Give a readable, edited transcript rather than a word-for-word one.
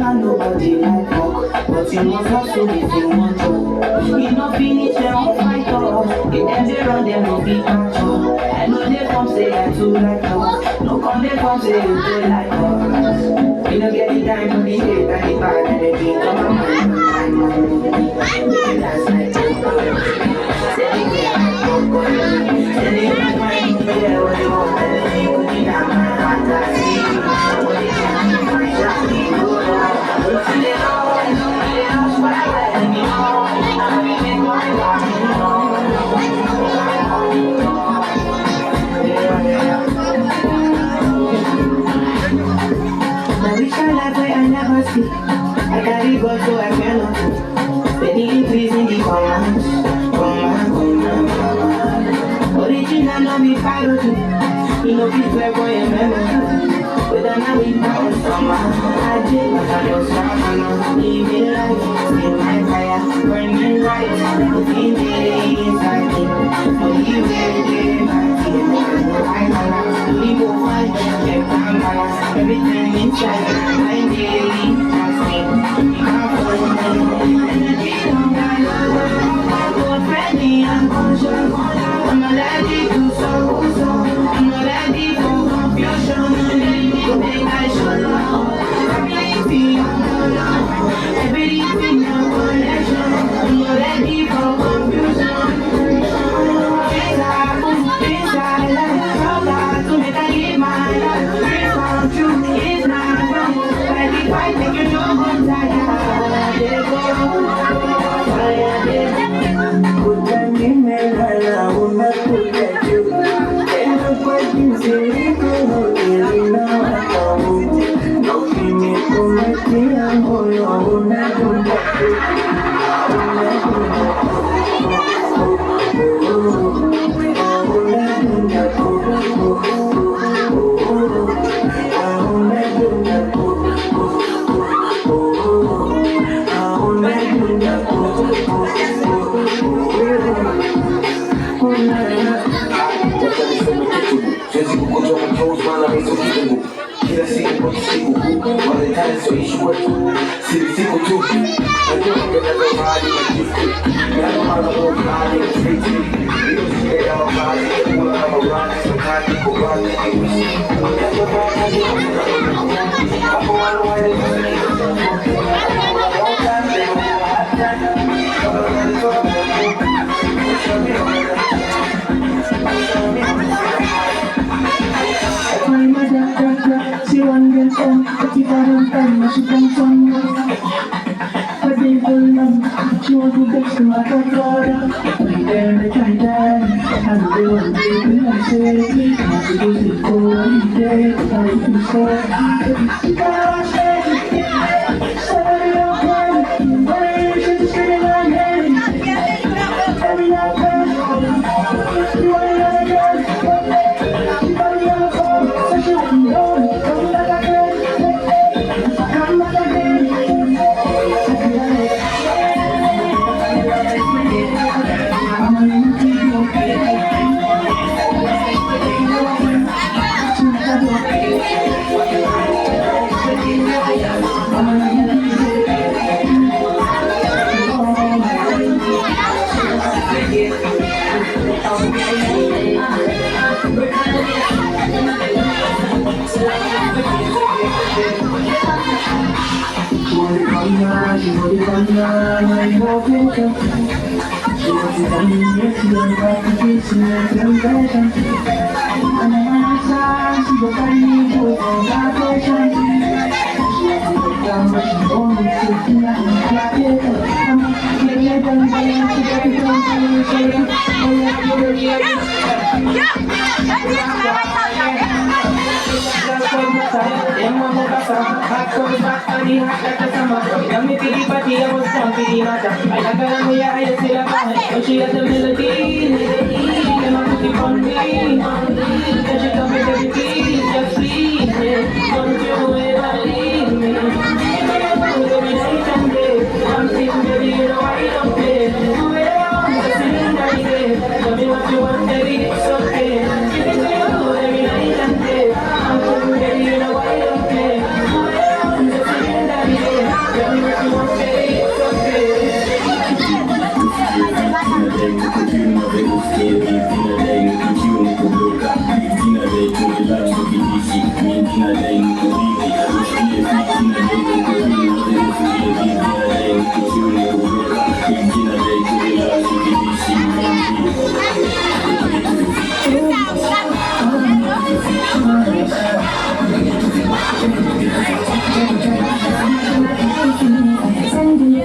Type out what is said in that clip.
Nobody like talk, but you must also be in one job. You no finish your own fight up. If them they run, them no be catch up. I know they come say I too like us. No come they come say you too like us. You don't get the time for the hate and the bad energy. Come on, man. That's like say they get my talk. Say they get my talk. Yeah, what they want. They could be down my fantasy. What they can't find out. I carry God so I cannot steady increasing the command. Original no be parody. You know this way for your memory. With an winter or summer, I did what I was trying. Living life, in my fire, burning right. Looking inside me, only way they might be. I balance, we go find, check and balance. Everything inside my mind daily. You can't find me, energy don't got go friendly and conscious. I'm not ready to so. I'm not ready for confusion. I should know everything I'm connection. I'm not ready for confusion. Inside, like to make I live my life. Dream come true, it's not wrong. Like if I take you no one tired, they go. Put them in me, I will not forget you. And the questions they go, they know. She was the best to my daughter. When they try that, and they want to take me and say, I should do this for one day. I can say, God, somebody else won. Why should you say my name? Every night, you want another girl? Somebody else won. Such a known. Come back again. Come back again. I'm pasa, them want more pasa. Back comes back and the hot like the summer. Got me piggy party, I was drunk in the matter. I like her and me, I see la bad. But she has the melody, them a put it on me. Then she come with everything, just please me. Don't you ever leave me. Every night and day, I'm thinking, baby, you know I don't play. Do it all, just sing every day. Tell me what you want, baby, it's okay. Give it to you every night and day. I'm thinking, baby, you know I don't play. Do it all, just sing every day. Tell me what you want, baby, it's okay.